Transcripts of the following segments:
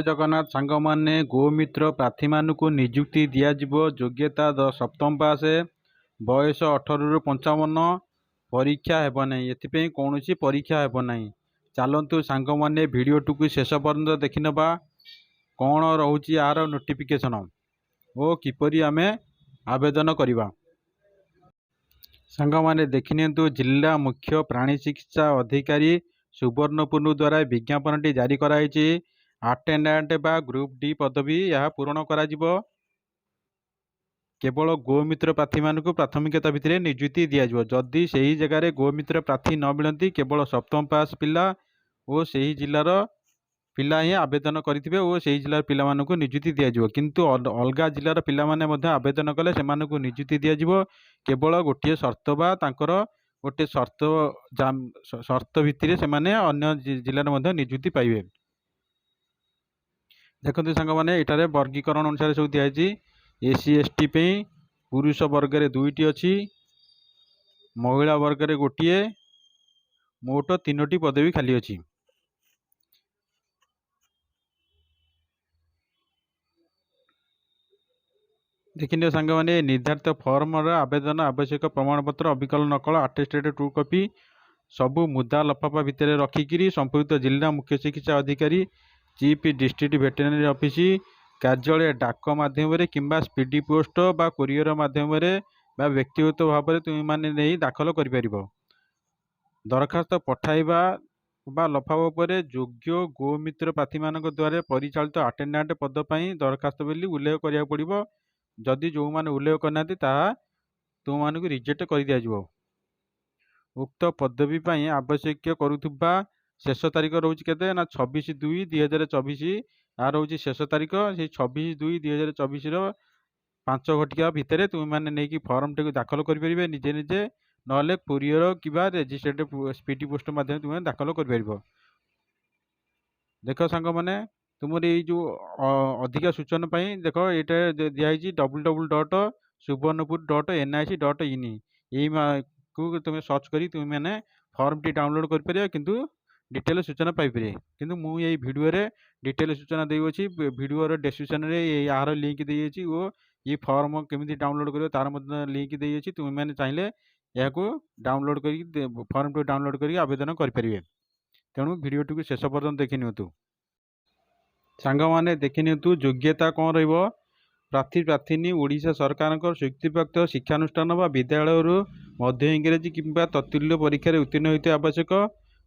ଜଗନ୍ନାଥ ସାଙ୍ଗମାନେ ଗୋମିତ୍ର ପ୍ରାର୍ଥୀମାନଙ୍କୁ ନିଯୁକ୍ତି ଦିଆଯିବ। ଯୋଗ୍ୟତା ସପ୍ତମ ପାସ୍, ବୟସ 18ରୁ 55। ପରୀକ୍ଷା ହେବ ନାହିଁ, ଏଥିପାଇଁ କୌଣସି ପରୀକ୍ଷା ହେବ ନାହିଁ। ଚାଲନ୍ତୁ ସାଙ୍ଗମାନେ ଭିଡ଼ିଓଟିକୁ ଶେଷ ପର୍ଯ୍ୟନ୍ତ ଦେଖିନେବା। କ'ଣ ରହୁଛି ଏହାର ନୋଟିଫିକେସନ୍ ଓ କିପରି ଆମେ ଆବେଦନ କରିବା। ସାଙ୍ଗମାନେ ଦେଖିନିଅନ୍ତୁ, ଜିଲ୍ଲା ମୁଖ୍ୟ ପ୍ରାଣୀ ଚିକିତ୍ସା ଅଧିକାରୀ ସୁବର୍ଣ୍ଣପୁର ଦ୍ୱାରା ବିଜ୍ଞାପନଟି ଜାରି କରାଯାଇଛି। ଆଟେଣ୍ଡାଣ୍ଟ ବା ଗ୍ରୁପ୍ ଡି ପଦବୀ ଏହା ପୂରଣ କରାଯିବ। କେବଳ ଗୋମିତ୍ର ପ୍ରାର୍ଥୀମାନଙ୍କୁ ପ୍ରାଥମିକତା ଭିତ୍ତିରେ ନିଯୁକ୍ତି ଦିଆଯିବ। ଯଦି ସେହି ଜାଗାରେ ଗୋମିତ୍ର ପ୍ରାର୍ଥୀ ନ ମିଳନ୍ତି, କେବଳ ସପ୍ତମ ପାସ୍ ପିଲା ଓ ସେହି ଜିଲ୍ଲାର ପିଲା ହିଁ ଆବେଦନ କରିଥିବେ ଓ ସେହି ଜିଲ୍ଲାର ପିଲାମାନଙ୍କୁ ନିଯୁକ୍ତି ଦିଆଯିବ। କିନ୍ତୁ ଅଲଗା ଜିଲ୍ଲାର ପିଲାମାନେ ମଧ୍ୟ ଆବେଦନ କଲେ ସେମାନଙ୍କୁ ନିଯୁକ୍ତି ଦିଆଯିବ। କେବଳ ଗୋଟିଏ ସର୍ତ୍ତ ବା ତାଙ୍କର ଗୋଟିଏ ସର୍ତ୍ତ ଭିତ୍ତିରେ ସେମାନେ ଅନ୍ୟ ଜିଲ୍ଲାରେ ମଧ୍ୟ ନିଯୁକ୍ତି ପାଇବେ। ଦେଖନ୍ତୁ ସାଙ୍ଗମାନେ, ଏଠାରେ ବର୍ଗୀକରଣ ଅନୁସାରେ ସବୁ ଦିଆଯାଇଛି। SC ST ପାଇଁ ପୁରୁଷ ବର୍ଗରେ 2ଟି ଅଛି, ମହିଳା ବର୍ଗରେ ଗୋଟିଏ, ମୋଟ 3ଟି ପଦବୀ ଖାଲି ଅଛି। ଦେଖିନିଅ ସାଙ୍ଗମାନେ, ନିର୍ଦ୍ଧାରିତ ଫର୍ମର ଆବେଦନ ଆବଶ୍ୟକ ପ୍ରମାଣପତ୍ର, ଅବିକଳ ନକଲ, ଆଟେଷ୍ଟେଡ୍ ଟ୍ରୁ କପି ସବୁ ମୁଦା ଲଫାଫା ଭିତରେ ରଖିକିରି ସମ୍ପୃକ୍ତ ଜିଲ୍ଲା ମୁଖ୍ୟ ଚିକିତ୍ସା ଅଧିକାରୀ, ଚିଫ୍ ଡିଷ୍ଟ୍ରିକ୍ଟ ଭେଟେରିନାରୀ ଅଫିସ କାର୍ଯ୍ୟାଳୟ ଡାକ ମାଧ୍ୟମରେ କିମ୍ବା ସ୍ପିଡି ପୋଷ୍ଟ ବା କୋରିଅର ମାଧ୍ୟମରେ ବା ବ୍ୟକ୍ତିଗତ ଭାବରେ ତୁମେମାନେ ନେଇ ଦାଖଲ କରିପାରିବ। ଦରଖାସ୍ତ ପଠାଇବା ବା ଲଫାଫା ଉପରେ ଯୋଗ୍ୟ ଗୋମିତ୍ର ପ୍ରାର୍ଥୀମାନଙ୍କ ଦ୍ୱାରା ପରିଚାଳିତ ଆଟେଣ୍ଡାଣ୍ଟ ପଦ ପାଇଁ ଦରଖାସ୍ତ ବୋଲି ଉଲ୍ଲେଖ କରିବାକୁ ପଡ଼ିବ। ଯଦି ଯେଉଁମାନେ ଉଲ୍ଲେଖ କରିନାହାନ୍ତି ତାହା ତୁମମାନଙ୍କୁ ରିଜେକ୍ଟ କରିଦିଆଯିବ। ଉକ୍ତ ପଦବୀ ପାଇଁ ଆବଶ୍ୟକ କରୁଥିବା ଶେଷ ତାରିଖ ରହୁଛି କେତେ ନା 26/2/2024। ଏହା ରହୁଛି ଶେଷ ତାରିଖ। ସେଇ 26/2/2024ର 5 ଘଟିକା ଭିତରେ ତୁମେମାନେ ନେଇକି ଫର୍ମଟିକୁ ଦାଖଲ କରିପାରିବେ ନିଜେ ନିଜେ, ନହେଲେ କୋରିଅର କିମ୍ବା ରେଜିଷ୍ଟ୍ରେଡ୍ ସ୍ପିଡି ପୋଷ୍ଟ ମାଧ୍ୟମରେ ତୁମେ ଦାଖଲ କରିପାରିବ। ଦେଖ ସାଙ୍ଗମାନେ, ତୁମର ଏଇ ଯେଉଁ ଅଧିକା ସୂଚନା ପାଇଁ ଦେଖ ଏଇଟା ଦିଆହେଇଛି www.subarnapur.nic.in। ଏଇକୁ ତୁମେ ସର୍ଚ୍ଚ କରି ତୁମେମାନେ ଫର୍ମଟି ଡାଉନଲୋଡ଼ କରିପାରିବ, କିନ୍ତୁ ଡିଟେଲ ସୂଚନା ପାଇପାରିବେ। କିନ୍ତୁ ମୁଁ ଏଇ ଭିଡ଼ିଓରେ ଡିଟେଲ ସୂଚନା ଦେଉଅଛି। ଭିଡ଼ିଓର ଡେସ୍କ୍ରିପସନରେ ଏହାର ଲିଙ୍କ ଦେଇଅଛି ଓ ଏ ଫର୍ମ କେମିତି ଡାଉନଲୋଡ଼ କରିବ ତାର ମଧ୍ୟ ଲିଙ୍କ ଦେଇଅଛି। ତୁମେମାନେ ଚାହିଁଲେ ଏହାକୁ ଡାଉନଲୋଡ଼ କରିକି ଫର୍ମଟିକୁ ଡାଉନଲୋଡ଼ କରିକି ଆବେଦନ କରିପାରିବେ। ତେଣୁ ଭିଡ଼ିଓଟିକୁ ଶେଷ ପର୍ଯ୍ୟନ୍ତ ଦେଖିନିଅନ୍ତୁ। ସାଙ୍ଗମାନେ ଦେଖିନିଅନ୍ତୁ, ଯୋଗ୍ୟତା କ'ଣ ରହିବ। ପ୍ରାର୍ଥୀନି ଓଡ଼ିଶା ସରକାରଙ୍କ ସ୍ୱୀକୃତିପ୍ରାପ୍ତ ଶିକ୍ଷାନୁଷ୍ଠାନ ବା ବିଦ୍ୟାଳୟରୁ ମଧ୍ୟ ଇଂରାଜୀ କିମ୍ବା ତତୁଲ୍ୟ ପରୀକ୍ଷାରେ ଉତ୍ତୀର୍ଣ୍ଣ ହୋଇଥିବା ଆବଶ୍ୟକ।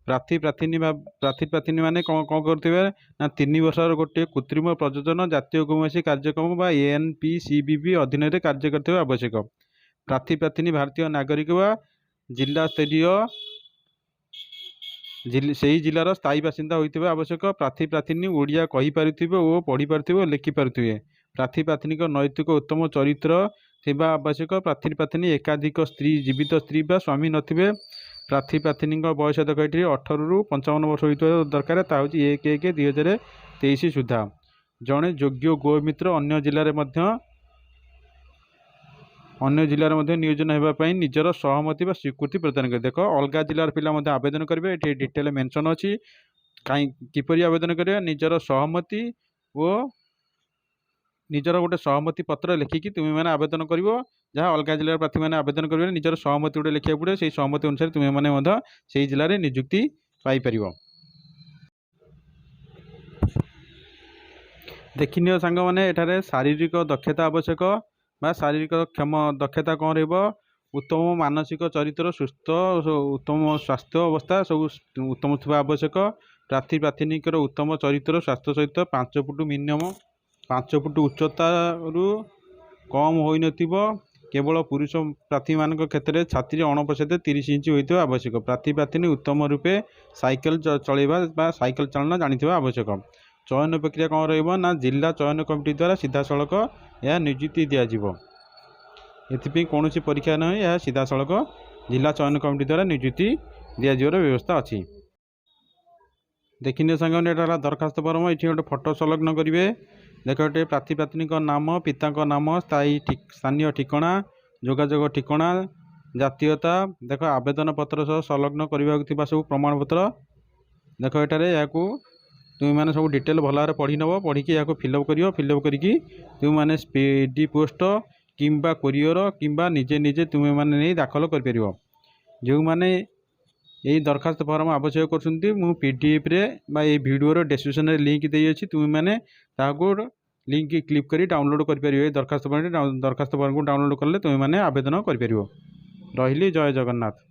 ପ୍ରାର୍ଥୀମାନେ କ'ଣ କରୁଥିବେ ନା 3 ବର୍ଷର ଗୋଟିଏ କୃତ୍ରିମ ପ୍ରଯୋଜନ ଜାତୀୟ କୌଣସି କାର୍ଯ୍ୟକ୍ରମ ବା ANPCBB ଅଧୀନରେ କାର୍ଯ୍ୟ କରିଥିବା ଆବଶ୍ୟକ। ପ୍ରାର୍ଥୀନି ଭାରତୀୟ ନାଗରିକ ବା ସେହି ଜିଲ୍ଲାର ସ୍ଥାୟୀ ବାସିନ୍ଦା ହୋଇଥିବା ଆବଶ୍ୟକ। ପ୍ରାର୍ଥୀନି ଓଡ଼ିଆ କହିପାରୁଥିବେ ଓ ପଢ଼ିପାରୁଥିବେ ଓ ଲେଖିପାରୁଥିବେ। ପ୍ରାର୍ଥୀଙ୍କ ନୈତିକ ଉତ୍ତମ ଚରିତ୍ର ଥିବା ଆବଶ୍ୟକ। ପ୍ରାର୍ଥୀନି ଏକାଧିକ ଜୀବିତ ସ୍ତ୍ରୀ ବା ସ୍ୱାମୀ ନଥିବେ। ପ୍ରାର୍ଥୀଙ୍କ ବୟସ ଦେଖ ଏଠି 18ରୁ 55 ବର୍ଷ ହୋଇଥିବା ଦରକାର। ତା ହେଉଛି 1/1/2023 ସୁଦ୍ଧା। ଜଣେ ଯୋଗ୍ୟ ଗୋମିତ୍ର ଅନ୍ୟ ଜିଲ୍ଲାରେ ମଧ୍ୟ ନିୟୋଜନ ହେବା ପାଇଁ ନିଜର ସହମତି ବା ସ୍ୱୀକୃତି ପ୍ରଦାନ କରେ। ଦେଖ, ଅଲଗା ଜିଲ୍ଲାର ପିଲା ମଧ୍ୟ ଆବେଦନ କରିବେ। ଏଠି ଡିଟେଲ ମେନସନ୍ ଅଛି କିପରି ଆବେଦନ କରିବେ। ନିଜର ସହମତି ଓ ନିଜର ଗୋଟେ ସହମତି ପତ୍ର ଲେଖିକି ତୁମେମାନେ ଆବେଦନ କରିବ। ଯାହା ଅଲଗା ଜିଲ୍ଲାର ପ୍ରାର୍ଥୀମାନେ ଆବେଦନ କରିବେ, ନିଜର ସହମତି ଗୋଟେ ଲେଖିବାକୁ ପଡ଼ିବ। ସେହି ସହମତି ଅନୁସାରେ ତୁମେମାନେ ମଧ୍ୟ ସେହି ଜିଲ୍ଲାରେ ନିଯୁକ୍ତି ପାଇପାରିବ। ଦେଖିନିଅ ସାଙ୍ଗମାନେ, ଏଠାରେ ଶାରୀରିକ ଦକ୍ଷତା ଆବଶ୍ୟକ ବା ଶାରୀରିକ ଦକ୍ଷତା କ'ଣ ରହିବ। ଉତ୍ତମ ମାନସିକ ଚରିତ୍ର, ସୁସ୍ଥ ଉତ୍ତମ ସ୍ୱାସ୍ଥ୍ୟ ଅବସ୍ଥା ସବୁ ଉତ୍ତମ ଥିବା ଆବଶ୍ୟକ। ପ୍ରାର୍ଥୀଙ୍କର ଉତ୍ତମ ଚରିତ୍ର ସ୍ୱାସ୍ଥ୍ୟ ସହିତ 5 ଫୁଟ ମିନିମମ୍ 5 ଫୁଟ ଉଚ୍ଚତାରୁ କମ୍ ହୋଇନଥିବ। କେବଳ ପୁରୁଷ ପ୍ରାର୍ଥୀମାନଙ୍କ କ୍ଷେତ୍ରରେ ଛାତିରେ ଅଣପୋଷାକ 30 ଇଞ୍ଚ ହୋଇଥିବା ଆବଶ୍ୟକ। ପ୍ରାର୍ଥୀନି ଉତ୍ତମ ରୂପେ ସାଇକେଲ ଚଳାଇବା ବା ସାଇକେଲ ଚାଳନା ଜାଣିଥିବା ଆବଶ୍ୟକ। ଚୟନ ପ୍ରକ୍ରିୟା କ'ଣ ରହିବ ନା ଜିଲ୍ଲା ଚୟନ କମିଟି ଦ୍ୱାରା ସିଧାସଳଖ ଏହା ନିଯୁକ୍ତି ଦିଆଯିବ। ଏଥିପାଇଁ କୌଣସି ପରୀକ୍ଷା ନାହିଁ, ଏହା ସିଧାସଳଖ ଜିଲ୍ଲା ଚୟନ କମିଟି ଦ୍ୱାରା ନିଯୁକ୍ତି ଦିଆଯିବାର ବ୍ୟବସ୍ଥା ଅଛି। ଦେଖିନିଅ ସାଙ୍ଗମାନେ, ଏଇଟା ହେଲା ଦରଖାସ୍ତ ଫର୍ମ। ଏଠି ଗୋଟେ ଫଟୋ ସଂଲଗ୍ନ କରିବେ। ଦେଖ, ଏଠି ପ୍ରାର୍ଥୀଙ୍କ ନାମ, ପିତାଙ୍କ ନାମ, ସ୍ଥାନୀୟ ଠିକଣା, ଯୋଗାଯୋଗ ଠିକଣା, ଜାତୀୟତା। ଦେଖ, ଆବେଦନ ପତ୍ର ସହ ସଂଲଗ୍ନ କରିବାକୁ ଥିବା ସବୁ ପ୍ରମାଣପତ୍ର। ଦେଖ, ଏଠାରେ ଏହାକୁ तुम मैंने सब डिटेल भल भाव पढ़ी नब पढ़ी फिलअप कर फिलअप करके तुम मैंने स्पीडी पोस्ट किंबा कोरियर किंबा निजे निजे तुम मैंने नहीं दाखल कर जो मैंने यही दरखास्त फॉर्म आवश्यक कर पीडीएफ रे बा ये वीडियो डिस्क्रिप्शन रे लिंक दे अच्छी तुम मैंने लिंक क्लिक कर डाउनलोड कर दरखास्त फॉर्म को डाउनलोड कले तुम मैंने आवेदन कर रही जय जगन्नाथ।